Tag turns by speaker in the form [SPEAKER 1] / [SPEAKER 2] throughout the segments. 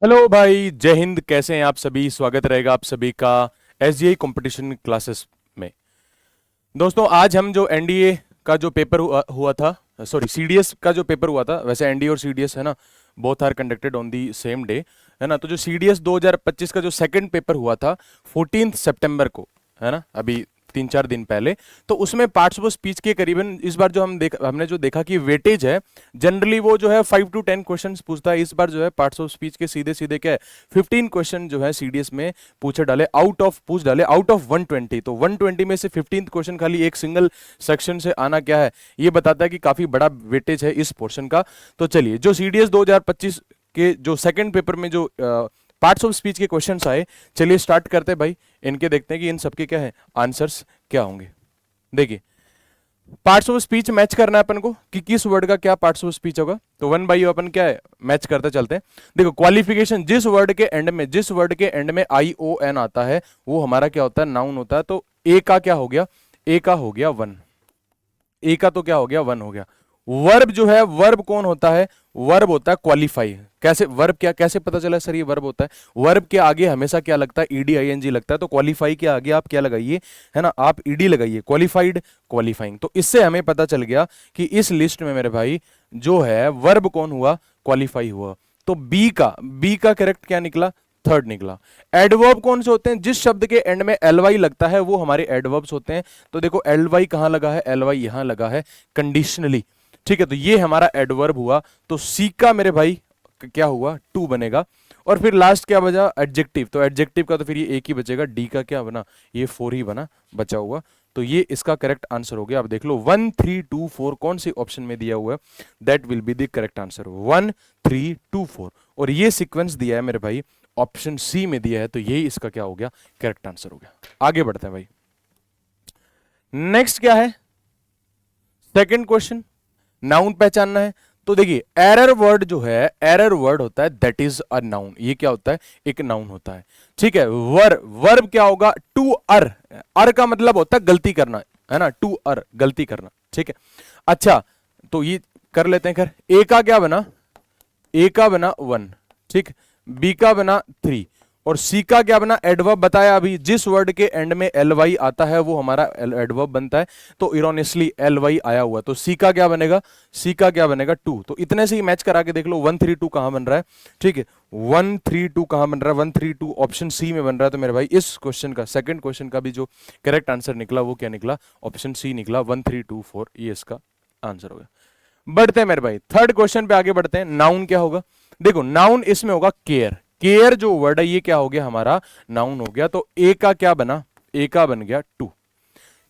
[SPEAKER 1] Hello भाई, जय हिंद। कैसे हैं आप सभी? स्वागत रहेगा आप सभी का एसजीआई कंपटीशन क्लासेस में। दोस्तों, आज हम जो एनडीए का जो पेपर हुआ था, सॉरी सीडीएस का जो पेपर हुआ था, वैसे एनडीए और सीडीएस है ना, both are conducted on the same day, है ना। तो जो सीडीएस 2025 का जो सेकंड पेपर हुआ था 14 सितंबर को, है ना, अभी 3-4 दिन पहले, तो उसमें पार्ट्स ऑफ स्पीच के करीबन इस बार जो हमने जो देखा कि वेटेज है, जनरली वो जो है 5 to 10 क्वेश्चन पूछता है। इस बार जो है पार्ट्स ऑफ स्पीच के सीधे सीधे क्या है 15 क्वेश्चन जो है सीडीएस में पूछ डाले आउट ऑफ 120। तो 120 में से 15 क्वेश्चन खाली एक सिंगल सेक्शन से आना क्या है, ये बताता है कि काफी बड़ा वेटेज है इस पोर्शन का। तो चलिए, जो सीडीएस 2025 के जो सेकंड पेपर में जो पार्ट्स ऑफ स्पीच के क्वेश्चंस आए, चलिए स्टार्ट करते हैं भाई। इनके देखते हैं कि इन सबके क्या है आंसर्स क्या होंगे। देखिए, पार्ट्स ऑफ स्पीच मैच करना है अपन को कि किस वर्ड का क्या पार्ट्स ऑफ स्पीच होगा। तो वन बाई अपन क्या है मैच करते चलते हैं। देखो, क्वालिफिकेशन, जिस वर्ड के एंड में आई ओ एन आता है वो हमारा क्या होता है, नाउन होता है। तो ए का क्या हो गया, ए का हो गया वन। ए का तो क्या हो गया, वन हो गया। वर्ब जो है, वर्ब कौन होता है, वर्ब होता है क्वालिफाई। कैसे वर्ब, क्या कैसे पता चला सर ये वर्ब होता है? वर्ब के आगे हमेशा क्या लगता है, ईडी आईएनजी लगता है। तो क्वालिफाई के आगे आप क्या लगाइए, है ना, आप ईडी लगाइए, क्वालिफाइड, क्वालिफाइंग। तो इससे हमें पता चल गया कि इस लिस्ट में मेरे भाई जो है वर्ब कौन हुआ, क्वालिफाई हुआ। तो बी का करेक्ट क्या निकला, थर्ड निकला। एडवर्ब कौन से होते हैं, जिस शब्द के एंड में एल वाई लगता है वो हमारे एडवर्ब्स होते हैं। तो देखो, एल वाई कहां लगा है, एल वाई यहां लगा है कंडीशनली। ठीक है, तो ये हमारा एडवर्ब हुआ। तो सी का मेरे भाई क्या हुआ, टू बनेगा। और फिर लास्ट क्या बचा, एडजेक्टिव। तो एडजेक्टिव का तो फिर ये एक ही बचेगा, डी का क्या बना, ये 4 ही बना, बचा हुआ। तो ये इसका करेक्ट आंसर हो गया। अब देख लो 1 3 2 4 कौन सी ऑप्शन में दिया हुआ है, that will be the correct answer 1 3 2 4। और ये सीक्वेंस दिया है मेरे भाई, ऑप्शन सी में दिया है। तो यही इसका क्या हो गया, करेक्ट आंसर हो गया। आगे बढ़ते हैं भाई। नेक्स्ट क्या है, सेकंड क्वेश्चन, नाउन पहचानना है। तो देखिए, एरर वर्ड जो है, एरर वर्ड होता है दैट इज अ नाउन। ये क्या होता है, एक नाउन होता है। ठीक है, वर्ब क्या होगा, टू अर। अर का मतलब होता है गलती करना, है ना, टू अर, गलती करना। ठीक है, अच्छा, तो ये कर लेते हैं। खैर, ए का क्या बना, ए का बना वन। ठीक, बी का बना थ्री, और सी का क्या बना, एडवर्ब बताया अभी। जिस वर्ड के एंड में एल वाई आता है वो हमारा एडवर्ब बनता है। तो इरोनियसली एल वाई आया हुआ, तो सी का क्या बनेगा, सी का क्या बनेगा, टू। तो इतने से ही मैच करा के देख लो 1 3 2 कहां बन रहा है। ठीक है, 1 3 2 कहां बन रहा है, 1 3 2 ऑप्शन सी में बन रहा है। तो मेरे भाई इस क्वेश्चन का, सेकंड क्वेश्चन का भी जो करेक्ट आंसर निकला वो क्या निकला, ऑप्शन सी निकला, 1 3 2 4, ये इसका आंसर हो गया। बढ़ते हैं मेरे भाई, थर्ड क्वेश्चन पे आगे बढ़ते हैं। नाउन क्या होगा, देखो नाउन इसमें होगा केयर। केयर जो वर्ड है ये क्या हो गया, हमारा नाउन हो गया। तो ए का क्या बना, ए का बन गया टू।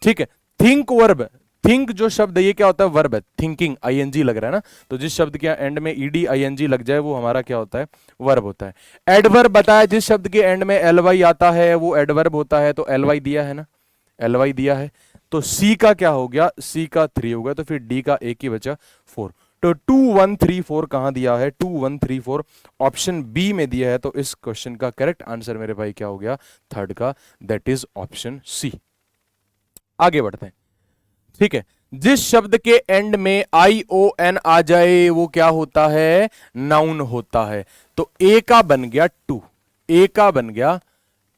[SPEAKER 1] ठीक है, थिंक वर्ब, थिंक जो शब्द है ये क्या होता है, वर्ब है। थिंकिंग आईएनजी लग रहा है ना, तो जिस शब्द के एंड में ईडी आईएनजी लग जाए वो हमारा क्या होता है, वर्ब होता है। एडवर्ब बताया, जिस शब्द के एंड में एल वाई आता है वो एडवर्ब होता है। तो एल वाई दिया है ना, एल वाई दिया है। तो सी का क्या हो गया, सी का थ्री हो गया। तो फिर डी का एक ही बचा, फोर। तो 2 1 3 4 कहां दिया है, 2 1 3 4 ऑप्शन बी में दिया है। तो इस क्वेश्चन का करेक्ट आंसर मेरे भाई क्या हो गया, थर्ड का, दैट इज ऑप्शन सी। आगे बढ़ते हैं। ठीक है, जिस शब्द के एंड में आई ओ एन आ जाए वो क्या होता है, नाउन होता है। तो ए का बन गया टू, ए का बन गया,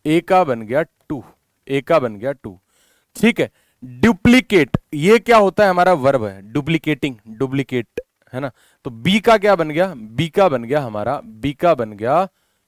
[SPEAKER 1] ए का बन गया टू, ए का बन गया टू। ठीक है, डुप्लीकेट, ये क्या होता है, हमारा वर्ब है, डुप्लीकेटिंग, डुप्लीकेट, है ना। तो बी का क्या बन गया, बी का बन गया हमारा, बी का बन गया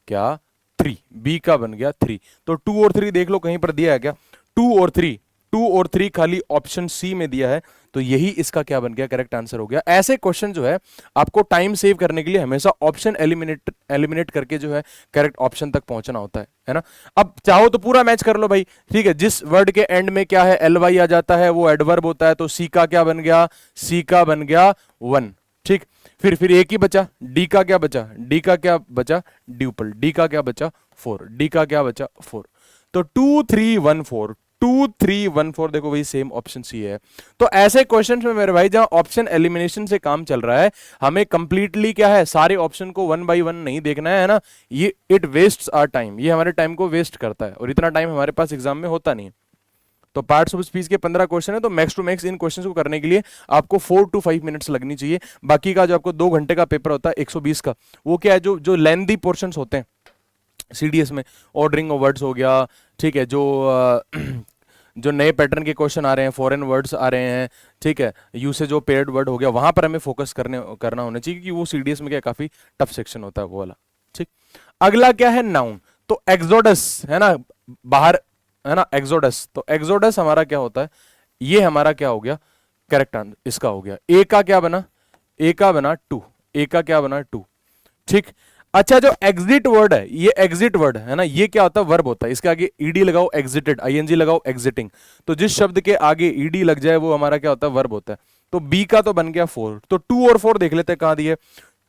[SPEAKER 1] क्या, थ्री, बी का बन गया थ्री। तो टू और थ्री देख लो कहीं पर दिया है क्या, टू और थ्री, टू और थ्री खाली ऑप्शन सी में दिया है। तो यही इसका क्या बन गया, करेक्ट आंसर हो गया। ऐसे क्वेश्चन जो है आपको टाइम सेव करने के लिए हमेशा ऑप्शन एलिमिनेट करके जो है करेक्ट ऑप्शन तक पहुंचना होता है ना। अब चाहो तो पूरा मैच कर लो भाई। ठीक है, जिस वर्ड के एंड में क्या है, एल वाई आ जाता है वो एडवर्ब होता है। तो सी का क्या बन गया, सी का बन गया वन। ठीक, फिर एक ही बचा, डी का क्या बचा, डी का क्या बचा, ड्यूपल, डी का क्या बचा, फोर, डी का क्या बचा, फोर। तो 2 3 1 4, 2 3 1 4, देखो वही सेम ऑप्शन सी है। तो ऐसे क्वेश्चंस में मेरे भाई जहां ऑप्शन एलिमिनेशन से काम चल रहा है, हमें कंप्लीटली क्या है, सारे ऑप्शन को वन बाय वन नहीं देखना है ना। ये इट वेस्ट्स आवर टाइम, ये हमारे टाइम को वेस्ट करता है, और इतना टाइम हमारे पास एग्जाम में होता नहीं है। तो पार्ट्स ऑफ स्पीच के 15 क्वेश्चन है, तो मैक्स टू मैक्स इन क्वेश्चंस को करने के लिए आपको 4 to 5 मिनट्स लगनी चाहिए। बाकी का जो आपको 2 घंटे का पेपर होता है 120 का, वो क्या है, जो जो लेंथी पोर्शंस होते हैं सीडीएस में, ऑर्डरिंग ऑफ वर्ड्स हो गया, ठीक है, जो नए पैटर्न के क्वेश्चन आ रहे हैं, फॉरेन वर्ड्स आ रहे हैं, ठीक है, यूसेज ऑफ पेयर्ड वर्ड हो गया, वहां पर हमें फोकस करना होना चाहिए, क्योंकि वो सीडीएस में क्या काफी टफ सेक्शन होता है वो वाला। ठीक, अगला क्या है, नाउन। तो एक्सोडस है ना, बाहर है ना, एक्सोडस। तो एक्सोडस हमारा क्या होता है, ये हमारा क्या हो गया, करेक्ट आंसर इसका हो गया। ए का क्या बना, ए का बना टू, ए का क्या बना टू। ठीक, अच्छा, जो एग्जिट वर्ड है, ये एग्जिट वर्ड है ना, ये क्या होता है, वर्ब होता है। इसके आगे ईडी लगाओ, एग्जिटेड, आईएनजी लगाओ, एग्जिटिंग। तो जिस शब्द के आगे ईडी लग जाए वो हमारा क्या होता है, वर्ब होता है। तो बी का तो बन गया 4। तो 2 और 4 देख लेते हैं कहां दिए,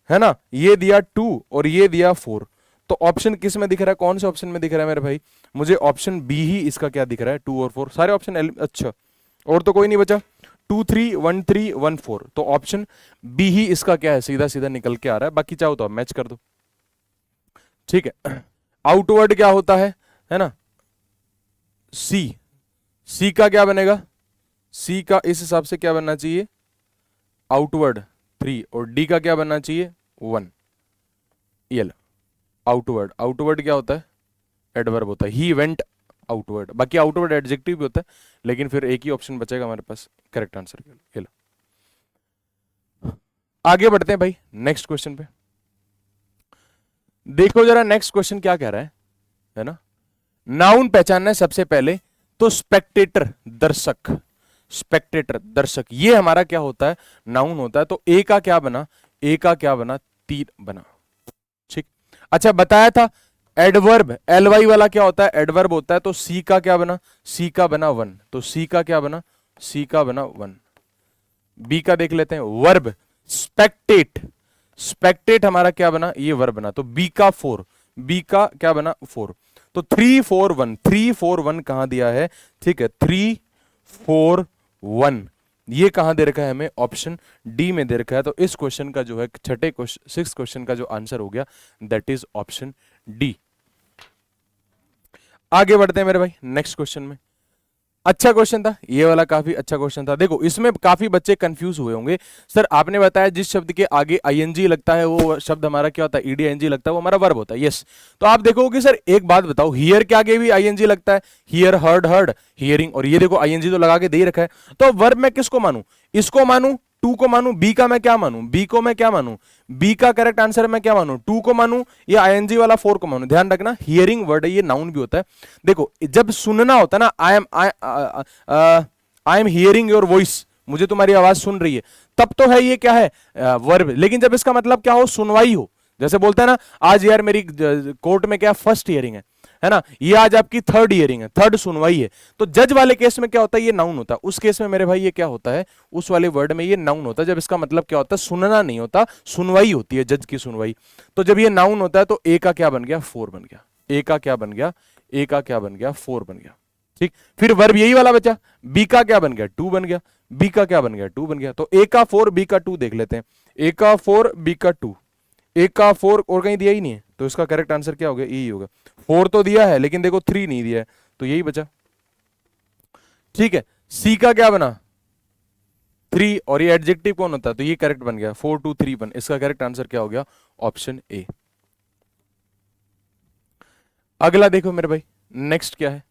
[SPEAKER 1] है ना, ये दिया 2 और ये दिया 4। तो ऑप्शन किस में दिख रहा है, कौन से ऑप्शन में दिख रहा है मेरे भाई, मुझे ऑप्शन बी ही इसका क्या दिख रहा है, 2 और 4 सारे ऑप्शन। अच्छा, और तो कोई नहीं बचा, 2 3 1 3 1 4। तो ऑप्शन बी ही इसका क्या है, सीधा सीधा निकल के आ रहा है। बाकी चाहो तो आप मैच कर दो। ठीक है, आउटवर्ड क्या होता है ना, सी, सी का क्या बनेगा, सी का इस हिसाब से क्या बनना चाहिए, आउटवर्ड 3, और डी का क्या बनना चाहिए 1। ये लो, आउटवर्ड, आउटवर्ड क्या होता है, एडवर्ब होता है, ही वेंट आउटवर्ड। बाकी आउटवर्ड एडजेक्टिव भी होता है, लेकिन फिर एक ही ऑप्शन बचेगा हमारे पास करेक्ट आंसर के लिए। ये लो, आगे बढ़ते हैं भाई नेक्स्ट क्वेश्चन पे। देखो जरा नेक्स्ट क्वेश्चन क्या कह रहा है ना, नाउन पहचानना है सबसे पहले। तो स्पेक्टेटर, दर्शक, स्पेक्टेटर दर्शक, ये हमारा क्या होता है, नाउन होता है। तो ए का क्या बना, ए का क्या बना 3 बना। ठीक, अच्छा बताया था एडवर्ब, एलवाई वाला क्या होता है, एडवर्ब होता है। तो सी का क्या बना, सी का बना 1। तो सी का क्या बना, सी का बना 1। बी का देख लेते हैं, वर्ब स्पेक्टेट, स्पेक्टेट हमारा क्या बना, ये वर्ब बना। तो बी का 4, बी का क्या बना 4। तो 3 4 1, 3 4 1 कहां दिया है, ठीक है, 3 4 1 ये कहां दे रखा है हमें, ऑप्शन डी में दे रखा है। तो इस क्वेश्चन का जो है छठे क्वेश्चन, 6 क्वेश्चन का जो आंसर हो गया दैट इज ऑप्शन डी। आगे बढ़ते हैं मेरे भाई नेक्स्ट क्वेश्चन में। अच्छा क्वेश्चन था ये वाला, काफी अच्छा क्वेश्चन था। देखो इसमें काफी बच्चे कंफ्यूज हुए होंगे, सर आपने बताया जिस शब्द के आगे आईएनजी लगता है वो शब्द हमारा क्या होता है, ईडी आईएनजी लगता है, वो हमारा वर्ब होता है। यस, तो आप देखोगे सर एक बात बताओ, हियर के आगे भी आईएनजी लगता है, हियर हर्ड हर्ड हियरिंग, और ये देखो आईएनजी तो लगा के दे ही रखा है। तो वर्ब मैं किसको मानूं, इसको मानूं, टू को मानूं, बी का मैं क्या मानूं, बी को मैं क्या मानूं, बी का करेक्ट आंसर मैं क्या मानूं, टू को मानूं या आईएनजी वाला 4 को मानूं। ध्यान रखना हियरिंग वर्ड है, ये नाउन भी होता है। देखो जब सुनना होता है ना, I am hearing your voice, मुझे तुम्हारी आवाज सुन रही है, तब तो है ये क्या है, वर्ब। लेकिन जब इसका मतलब क्या हो, सुनवाई हो, जैसे बोलते हैं ना आज यार मेरी कोर्ट में क्या फर्स्ट हियरिंग है ना, ये आज आपकी 3rd हियरिंग है, 3rd सुनवाई है। तो जज वाले केस में क्या होता है, ये नाउन होता है। उस केस में मेरे भाई ये क्या होता है, उस वाले वर्ड में ये नाउन होता है, जब इसका मतलब क्या होता है, सुनना नहीं होता, सुनवाई होती है, जज की सुनवाई। तो जब ये नाउन होता है तो ए का क्या बन गया 4 बन गया, ए का क्या बन गया, ए का क्या बन गया 4 बन गया। ठीक, फिर वर्ब यही वाला बचा, बी का क्या बन गया 2 बन गया, बी का क्या बन गया 2 बन गया। तो ए का 4 बी का 2 देख लेते हैं, ए का 4 बी का 2, ए का 4 और कहीं दिया ही नहीं है, तो इसका करेक्ट आंसर क्या होगा, यही होगा। 4 तो दिया है लेकिन देखो 3 नहीं दिया है, तो यही बचा। ठीक है, सी का क्या बना 3, और ये एडजेक्टिव कौन होता है, तो ये करेक्ट बन गया 4 2 3 1, इसका करेक्ट आंसर क्या हो गया, ऑप्शन ए। अगला देखो मेरे भाई नेक्स्ट क्या है,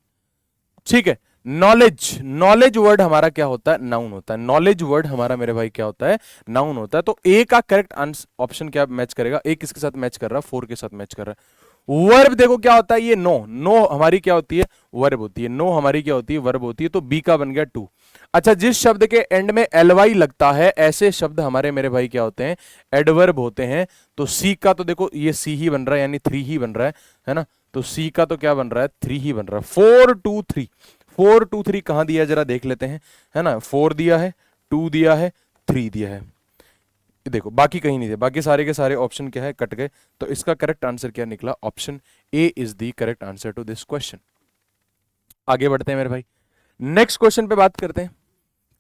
[SPEAKER 1] ठीक है, नॉलेज, नॉलेज वर्ड हमारा क्या होता है, नाउन होता है। नॉलेज वर्ड हमारा मेरे भाई क्या होता है, नाउन होता है। तो ए का करेक्ट ऑप्शन क्या मैच करेगा, ए किसके साथ मैच कर रहा है, 4 के साथ मैच कर रहा है। वर्ब देखो क्या होता है, ये नो, नो हमारी क्या होती है, वर्ब होती है, नो हमारी क्या होती है, वर्ब होती है। तो बी का बन गया 2। अच्छा, जिस शब्द के एंड में एलवाई लगता है ऐसे शब्द हमारे मेरे भाई क्या होते हैं, एडवर्ब होते हैं। तो सी का तो देखो ये सी ही बन रहा है, यानी 3 ही बन रहा है ना। तो सी का तो क्या बन रहा है, 3 ही बन रहा है। 4 2 3, 4 2 3 कहां दिया है जरा देख लेते हैं, है ना। 4 दिया है, 2 दिया है, 3 दिया है, देखो बाकी कहीं नहीं दिया, बाकी सारे के सारे ऑप्शन क्या है, कट गए। तो इसका करेक्ट आंसर क्या निकला, option A is the correct answer to this question. आगे बढ़ते हैं मेरे भाई नेक्स्ट क्वेश्चन पे बात करते हैं।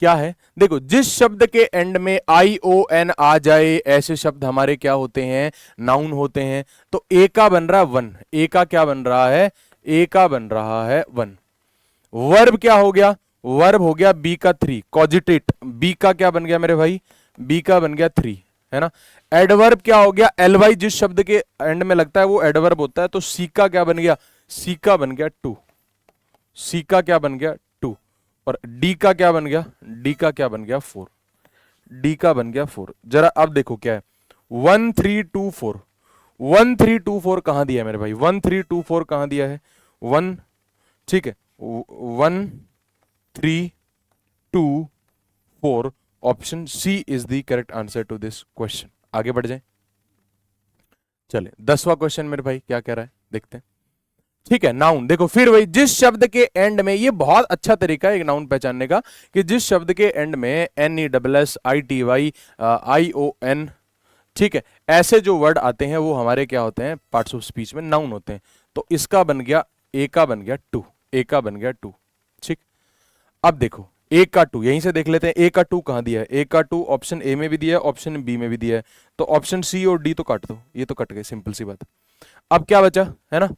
[SPEAKER 1] क्या है, देखो जिस शब्द के एंड में आई ओ एन आ जाए ऐसे शब्द हमारे क्या होते हैं, नाउन होते हैं। तो ए का बन रहा है 1, ए का क्या बन रहा है, ए का बन रहा है 1। वर्ब क्या हो गया, वर्ब हो गया बी का 3, कॉजिटेट बी का क्या बन गया मेरे भाई, बी का बन गया 3, है ना। एडवर्ब क्या हो गया, एलवाई जिस शब्द के एंड में लगता है वो एडवर्ब होता है, तो सी का क्या बन गया, सी का बन गया 2, सी का क्या बन गया 2, और डी का क्या बन गया, डी का क्या बन गया 4, डी का बन गया 4। जरा अब देखो क्या है, 1 3 2 4, 1 3 2 4 कहां दिया है मेरे भाई, 1 3 2 4 कहां दिया है, 1, ठीक है, 1 3 2 4, option C is the correct answer to this question. आगे बढ़ जाए, चले 10वां क्वेश्चन मेरे भाई क्या कह रहा है देखते हैं। ठीक है, नाउन देखो फिर वही, जिस शब्द के एंड में, ये बहुत अच्छा तरीका है एक नाउन पहचानने का, कि जिस शब्द के एंड में N E double S I T Y I O N, ठीक है, ऐसे जो वर्ड आते हैं वो हमारे क्या होते हैं, पार्ट्स ऑफ स्पीच में नाउन होते हैं। तो इसका बन गया, ए का बन गया 2, ए का बन गया 2, ठीक। अब देखो ए का 2 यहीं से देख लेते हैं, ए का 2 कहां दिया है, ए का 2 ऑप्शन ए में भी दिया है, ऑप्शन बी में भी दिया है, तो ऑप्शन सी और डी तो काट दो, ये तो कट गए, सिंपल सी बात। अब क्या बचा, है ना।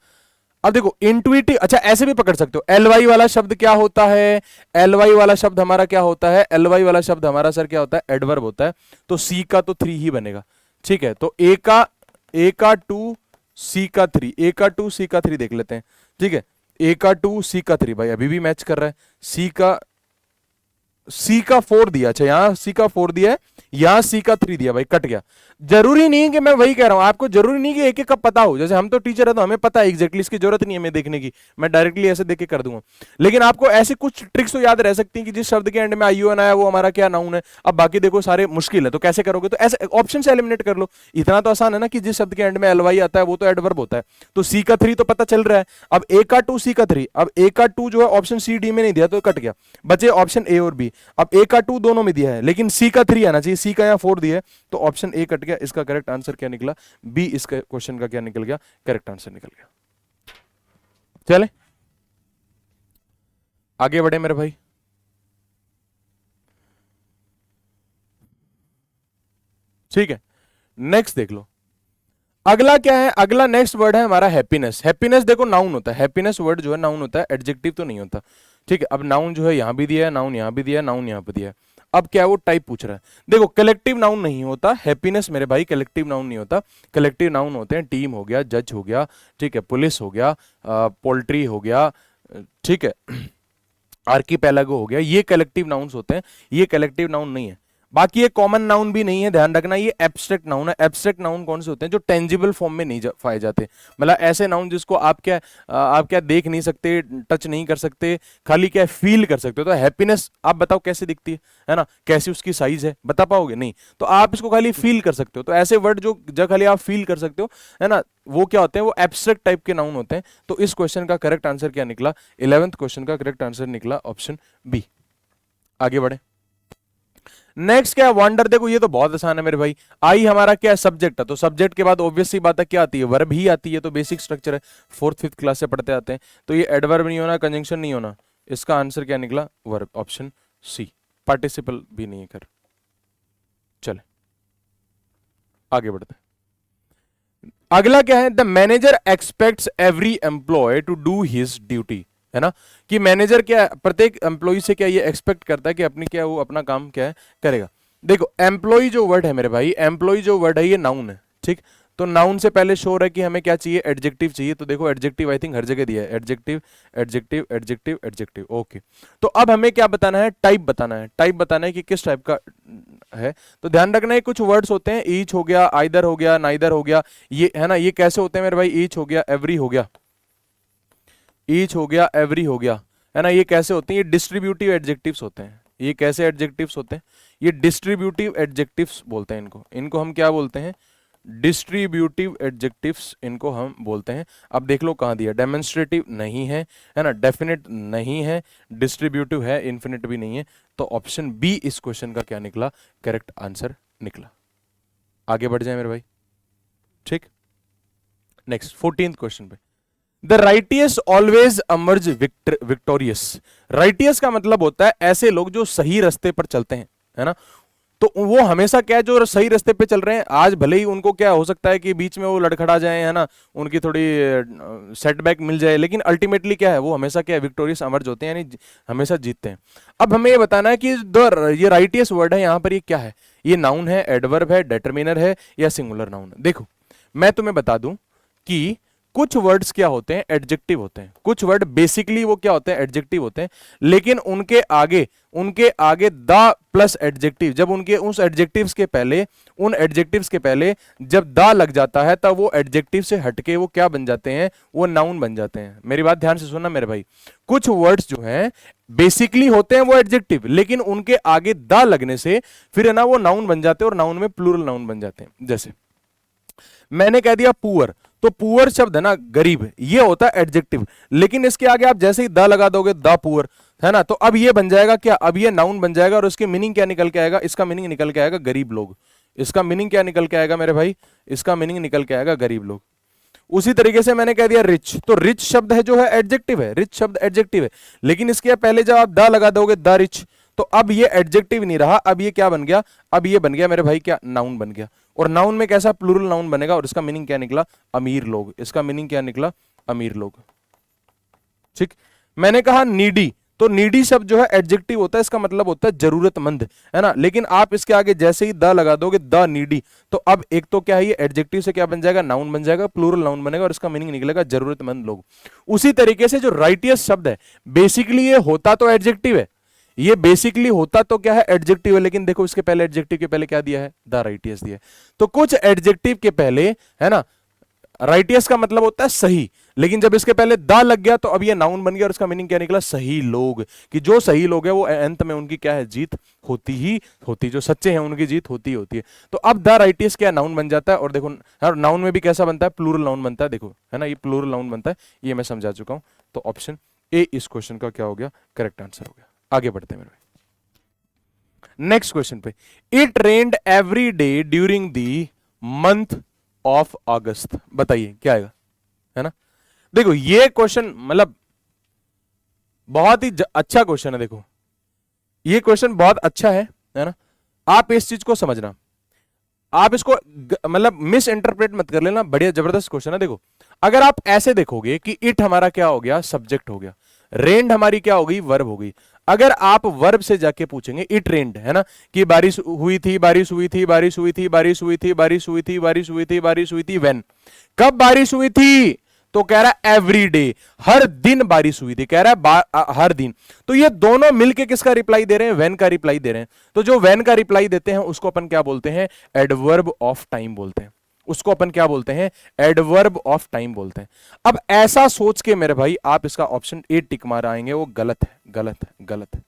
[SPEAKER 1] अब देखो इंट्यूटिव, अच्छा ऐसे भी पकड़ सकते हो, एलवाई वाला शब्द क्या होता है, एलवाई वाला शब्द हमारा क्या होता है, एलवाई वाला शब्द हमारा सर क्या होता है, एडवर्ब होता है, तो सी का तो 3 ही बनेगा, ठीक है। तो ए का 2 सी का 3, ए का 2 सी का 3 देख लेते हैं, ठीक है, ए का 2 सी का 3 भाई अभी भी मैच कर रहा है, सी का 4 दिया, अच्छा यहां सी का 4 दिया है, यहां सी का 3 दिया भाई, कट गया। जरूरी नहीं कि मैं वही कह रहा हूं, आपको जरूरी नहीं कि एक एक का पता हो, जैसे हम तो टीचर है तो हमें पता है एग्जैक्टली, इसकी जरूरत नहीं है हमें देखने की, मैं डायरेक्टली ऐसे देख के कर दूंगा। लेकिन आपको ऐसे कुछ ट्रिक्स तो याद रह सकती हैं कि जिस शब्द के एंड में आईओएन आया वो हमारा क्या नाउन है। अब बाकी देखो सारे मुश्किल है, तो कैसे करोगे, तो ऐसे ऑप्शन से एलिमिनेट कर लो, इतना तो आसान है ना कि जिस शब्द के एंड में एलवाई आता है वो तो एडवर्ब होता है, तो सी का 3 तो पता चल रहा है। अब ए का 2 सी का 3, अब ए का 2 जो है ऑप्शन सी डी में नहीं दिया तो कट गया, बचे ऑप्शन ए और बी। अब ए का 2 दोनों में दिया है लेकिन सी का 3 आना चाहिए, सी का यहाँ 4 दिया है, तो ऑप्शन ए कट गया। इसका करेक्ट आंसर क्या निकला, बी इसका क्वेश्चन का क्या निकल गया, करेक्ट आंसर निकल गया। चले आगे बढ़े मेरे भाई, ठीक है। नेक्स्ट देख लो, अगला क्या है, अगला नेक्स्ट वर्ड है हमारा हैप्पीनेस। हैप्पीनेस देखो नाउन होता है, हैप्पीनेस वर्ड जो है नाउन होता है, एडजेक्टिव तो नहीं होता, ठीक है। अब नाउन जो है यहां भी दिया है, नाउन यहां भी दिया है, नाउन यहां पे दिया है। अब क्या है वो टाइप पूछ रहा है, देखो कलेक्टिव नाउन नहीं होता हैप्पीनेस मेरे भाई, कलेक्टिव नाउन नहीं होता। कलेक्टिव नाउन होते हैं टीम हो गया, जज हो गया, ठीक है, पुलिस हो गया, पोल्ट्री हो गया, ठीक है, आर्कीपेलागो हो गया, ये कलेक्टिव नाउन्स होते हैं, ये कलेक्टिव नाउन नहीं है। बाकी ये कॉमन नाउन भी नहीं है, ध्यान रखना, ये एब्स्ट्रैक्ट नाउन है। एब्स्ट्रैक्ट नाउन कौन से होते हैं, जो टेंजिबल फॉर्म में नहीं पाए जाते, मतलब ऐसे नाउन जिसको आप क्या देख नहीं सकते, टच नहीं कर सकते, खाली क्या फील कर सकते हो। तो हैप्पीनेस आप बताओ कैसे दिखती है ना, कैसी उसकी साइज है, बता पाओगे नहीं, तो आप इसको खाली फील कर सकते हो। तो ऐसे वर्ड जो खाली आप फील कर सकते हो, है ना, वो क्या होते हैं, वो एब्स्ट्रैक्ट टाइप के नाउन होते हैं। तो इस क्वेश्चन का करेक्ट आंसर क्या निकला, 11th क्वेश्चन का करेक्ट आंसर निकला ऑप्शन बी। आगे बढ़े, नेक्स्ट क्या है, वंडर। देखो ये तो बहुत आसान है मेरे भाई, आई हमारा क्या है, सब्जेक्ट है, तो सब्जेक्ट के बाद ऑब्वियस सी बात है क्या आती है, वर्ब ही आती है, तो बेसिक स्ट्रक्चर है, 4th 5th क्लास से पढ़ते आते हैं। तो ये एडवर्ब नहीं होना, कंजंक्शन नहीं होना, इसका आंसर क्या निकला, वर्ब, ऑप्शन सी, पार्टिसिपल भी नहीं कर। चले आगे बढ़ते हैं, अगला क्या है, the manager expects every employee to do his duty, है ना, कि मैनेजर क्या है, प्रत्येक एम्प्लॉय से क्या ये एक्सपेक्ट करता है कि अपनी क्या वो अपना काम क्या है करेगा। देखो एम्प्लॉय जो वर्ड है मेरे भाई, एम्प्लॉय जो वर्ड है ये नाउन है, ठीक। तो नाउन से पहले शो है कि हमें क्या चाहिए, एडजेक्टिव चाहिए। तो देखो एडजेक्टिव आई थिंक हर जगह दिया है, adjective adjective adjective adjective, okay. तो अब हमें क्या बताना है, टाइप बताना है, टाइप बताना है कि किस टाइप का है। तो ध्यान रखना है कुछ वर्ड्स होते हैं, ईच हो गया, आइदर हो गया, नाइदर हो गया, ये है ना, ये कैसे होते हैं मेरे भाई, ईच हो गया, एवरी हो गया, ईच हो गया, एवरी हो गया, है ना, ये कैसे होते हैं, ये डिस्ट्रीब्यूटिव एडजेक्टिव्स होते हैं। ये कैसे एडजेक्टिव्स होते हैं, ये डिस्ट्रीब्यूटिव एडजेक्टिव्स बोलते हैं इनको, इनको हम क्या बोलते हैं, डिस्ट्रीब्यूटिव एडजेक्टिव्स इनको हम बोलते हैं। अब देख लो कहां दिया, डेमोन्स्ट्रेटिव नहीं है, है ना, डेफिनेट नहीं है, डिस्ट्रीब्यूटिव है, इन्फिनिट भी नहीं है। तो ऑप्शन बी इस क्वेश्चन का क्या निकला, करेक्ट आंसर निकला। आगे बढ़ जाए मेरे भाई, ठीक। नेक्स्ट 14th क्वेश्चन पे, the righteous always emerged victorious. Righteous का मतलब होता है ऐसे लोग जो सही रास्ते पर चलते हैं, है ना, तो वो हमेशा क्या है, जो सही रास्ते पे चल रहे हैं, आज भले ही उनको क्या हो सकता है कि बीच में वो लड़खड़ा जाए, है ना, उनकी थोड़ी सेटबैक मिल जाए, लेकिन अल्टीमेटली क्या है, वो हमेशा क्या है, विक्टोरियस अमर्ज होते हैं, यानी हमेशा जीतते हैं। अब हमें ये बताना है कि ये राइटियस वर्ड है यहाँ पर, ये क्या है, ये नाउन है, एडवर्ब है, डिटरमिनर है, या सिंगुलर नाउन है। देखो मैं तुम्हें बता दूं कि कुछ वर्ड्स क्या होते हैं, एडजेक्टिव होते हैं, कुछ वर्ड बेसिकली वो क्या होते हैं, एडजेक्टिव होते हैं, लेकिन उनके आगे द प्लस एडजेक्टिव, जब उनके उस एडजेक्टिव्स के पहले, उन एडजेक्टिव्स के पहले जब द लग जाता है, तब वो एडजेक्टिव से हटके वो क्या बन जाते हैं, वो नाउन बन जाते हैं। मेरी बात ध्यान से सुनना मेरे भाई, कुछ वर्ड्स जो हैं बेसिकली होते हैं वो एडजेक्टिव, लेकिन उनके आगे द लगने से फिर है ना वो नाउन बन जाते हैं, और नाउन में प्लूरल नाउन बन जाते हैं। जैसे मैंने कह दिया पुअर, तो पुअर शब्द है ना, गरीब, ये होता है एडजेक्टिव, लेकिन इसके आगे आप जैसे ही द लगा दोगे, द पुअर, है ना, तो अब ये बन जाएगा क्या, अब ये नाउन बन जाएगा, और उसकी मीनिंग क्या निकल के आएगा, इसका मीनिंग निकल के आएगा गरीब लोग। इसका मीनिंग क्या निकल के आएगा मेरे भाई, इसका मीनिंग निकल के आएगा गरीब लोग। उसी तरीके से मैंने कह दिया रिच, तो रिच शब्द है जो है एडजेक्टिव है, रिच शब्द एडजेक्टिव है, लेकिन इसके पहले जब आप द लगा दोगे, द रिच, तो अब ये एडजेक्टिव नहीं रहा, अब ये क्या बन गया, अब ये बन गया मेरे भाई क्या, नाउन बन गया। और नाउन में कैसा, प्लूरल नाउन बनेगा, और इसका मीनिंग क्या निकला, अमीर लोग। इसका मीनिंग क्या निकला, अमीर लोग। ठीक, मैंने कहा नीडी, तो नीडी शब्द जो है एडजेक्टिव होता है, इसका मतलब होता है जरूरतमंद, है ना, लेकिन आप इसके आगे जैसे ही द लगा दोगे, द नीडी, तो अब एक तो क्या है, ये एडजेक्टिव से क्या बन जाएगा, नाउन बन जाएगा, प्लूरल नाउन बनेगा, और इसका मीनिंग निकलेगा जरूरतमंद लोग। उसी तरीके से जो राइटियस शब्द है, बेसिकली ये होता तो एडजेक्टिव है, ये बेसिकली होता तो क्या है, एडजेक्टिव है, लेकिन देखो इसके पहले, एडजेक्टिव के पहले क्या दिया है, द राइटियस दिया है। तो कुछ एडजेक्टिव के पहले, है ना, राइटियस का मतलब होता है सही, लेकिन जब इसके पहले द लग गया, तो अब ये नाउन बन गया, और इसका मीनिंग क्या निकला, सही लोग, कि जो सही लोग है वो अंत में उनकी क्या है, जीत होती ही होती, जो सच्चे हैं उनकी जीत होती ही होती है। तो अब द राइटियस क्या नाउन बन जाता है, और देखो नाउन में भी कैसा बनता है, प्लूरल नाउन बनता है, देखो है ना, ये प्लूरल नाउन बनता है, ये मैं समझा चुका हूं। तो ऑप्शन ए इस क्वेश्चन का क्या हो गया, करेक्ट आंसर हो गया। आगे बढ़ते हैं मेरे भाई नेक्स्ट क्वेश्चन पे। It rained every day during the month of अगस्त, बताइए क्या आएगा, है ना। देखो ये क्वेश्चन मतलब बहुत ही अच्छा क्वेश्चन है, देखो ये क्वेश्चन बहुत अच्छा है ना, आप इस चीज को समझना, आप इसको मतलब मिस इंटरप्रेट मत कर लेना, बढ़िया जबरदस्त क्वेश्चन है। देखो अगर आप ऐसे देखोगे कि इट हमारा क्या हो गया, सब्जेक्ट हो गया, रेन्ड हमारी क्या हो गई, वर्ब हो गई। अगर आप वर्ब से जाके पूछेंगे इट रेन्ड, है ना, कि बारिश हुई थी, बारिश हुई थी, बारिश हुई थी, बारिश हुई थी, बारिश हुई थी, बारिश हुई थी, बारिश हुई थी, व्हेन, कब बारिश हुई थी, तो कह रहा है एवरी डे, हर दिन बारिश हुई थी, कह रहा है हर दिन। तो ये दोनों मिलके किसका रिप्लाई दे रहे हैं, व्हेन का रिप्लाई दे रहे हैं। तो जो व्हेन का रिप्लाई देते हैं उसको अपन क्या बोलते हैं, एडवर्ब ऑफ टाइम बोलते हैं, उसको अपन क्या बोलते हैं, एडवर्ब ऑफ टाइम बोलते हैं। अब ऐसा सोच के मेरे भाई आप इसका ऑप्शन ए टिक मार आएंगे, वो गलत है, गलत है, गलत है।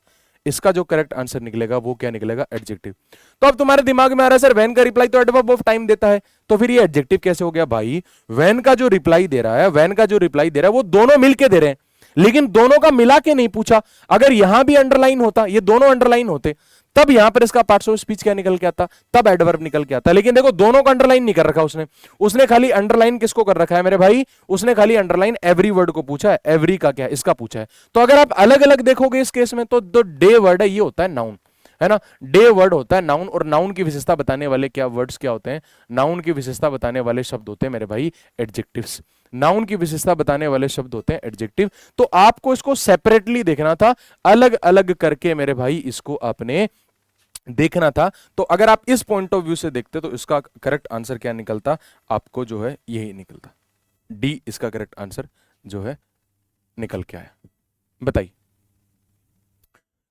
[SPEAKER 1] इसका जो करेक्ट आंसर निकलेगा वो क्या निकलेगा, एडजेक्टिव। तो अब तुम्हारे दिमाग में आ रहा है सर व्हेन का रिप्लाई तो एडवर्ब ऑफ टाइम देता है, तो फिर ये एडजेक्टिव कैसे हो गया भाई। व्हेन का जो रिप्लाई दे रहा है, व्हेन का जो रिप्लाई दे रहा है वो दोनों मिलके दे रहे हैं, लेकिन दोनों का मिला के नहीं पूछा। अगर यहां भी अंडरलाइन होता, ये दोनों अंडरलाइन होते, तब यहां पर इसका पार्ट्स ऑफ स्पीच क्या निकल के आता, तब एडवर्ब निकल के आता। लेकिन देखो दोनों को अंडरलाइन नहीं कर रखा उसने, उसने खाली अंडरलाइन किसको कर रखा है मेरे भाई, उसने खाली अंडरलाइन एवरी वर्ड को पूछा है, एवरी का क्या है, इसका पूछा है। तो अगर आप अलग अलग देखोगे इस केस में, तो डे वर्ड है, ये होता है नाउन, है ना, डे वर्ड होता है नाउन। और नाउन की विशेषता बताने वाले क्या वर्ड्स क्या होते हैं, नाउन की विशेषता बताने वाले शब्द होते हैं मेरे भाई एडजेक्टिव्स। नाउन की विशेषता बताने वाले शब्द होते हैं एडजेक्टिव। तो आपको इसको सेपरेटली देखना था, अलग अलग करके मेरे भाई इसको आपने देखना था। तो अगर आप इस पॉइंट ऑफ व्यू से देखते तो इसका करेक्ट आंसर क्या निकलता, आपको जो है यही निकलता, डी इसका करेक्ट आंसर जो है निकल के आया। बताइए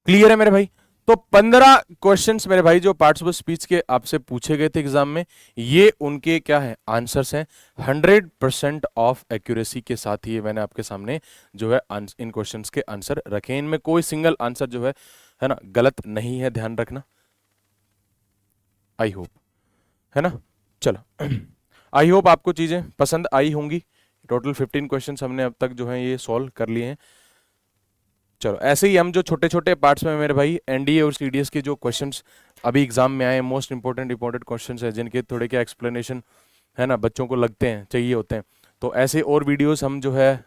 [SPEAKER 1] क्लियर है मेरे भाई। तो 15 क्वेश्चंस मेरे भाई जो पार्ट्स ऑफ स्पीच के आपसे पूछे गए थे एग्जाम में, ये उनके क्या है आंसर्स हैं। 100% ऑफ एक्यूरेसी के साथ ही मैंने आपके सामने जो है इन क्वेश्चंस के आंसर रखे। इनमें कोई सिंगल आंसर जो है ना गलत नहीं है, ध्यान रखना। आई होप, है ना। चलो आई होप आपको चीजें पसंद आई होंगी। टोटल 15 क्वेश्चंस हमने अब तक जो है ये सॉल्व कर लिए हैं। चलो ऐसे ही हम जो छोटे छोटे पार्ट्स में मेरे भाई एनडीए और सीडीएस के जो क्वेश्चंस अभी एग्जाम में आए, मोस्ट इंपॉर्टेंट क्वेश्चंस हैं, जिनके थोड़े क्या एक्सप्लेनेशन है ना बच्चों को लगते हैं, चाहिए होते हैं, तो ऐसे और वीडियोस हम जो है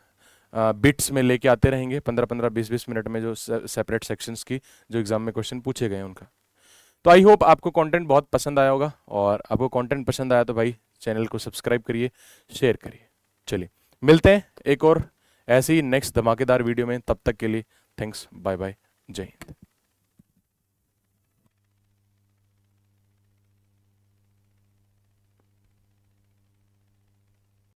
[SPEAKER 1] बिट्स में लेके आते रहेंगे, 15-15 20-20 मिनट में, जो सेपरेट सेक्शंस की जो एग्जाम में क्वेश्चन पूछे गए हैं उनका। तो आई होप आपको कंटेंट बहुत पसंद आया होगा, और आपको कंटेंट पसंद आया तो भाई चैनल को सब्सक्राइब करिए, शेयर करिए। चलिए मिलते हैं एक और ऐसी ही नेक्स्ट धमाकेदार वीडियो में, तब तक के लिए थैंक्स, बाय बाय, जय हिंद।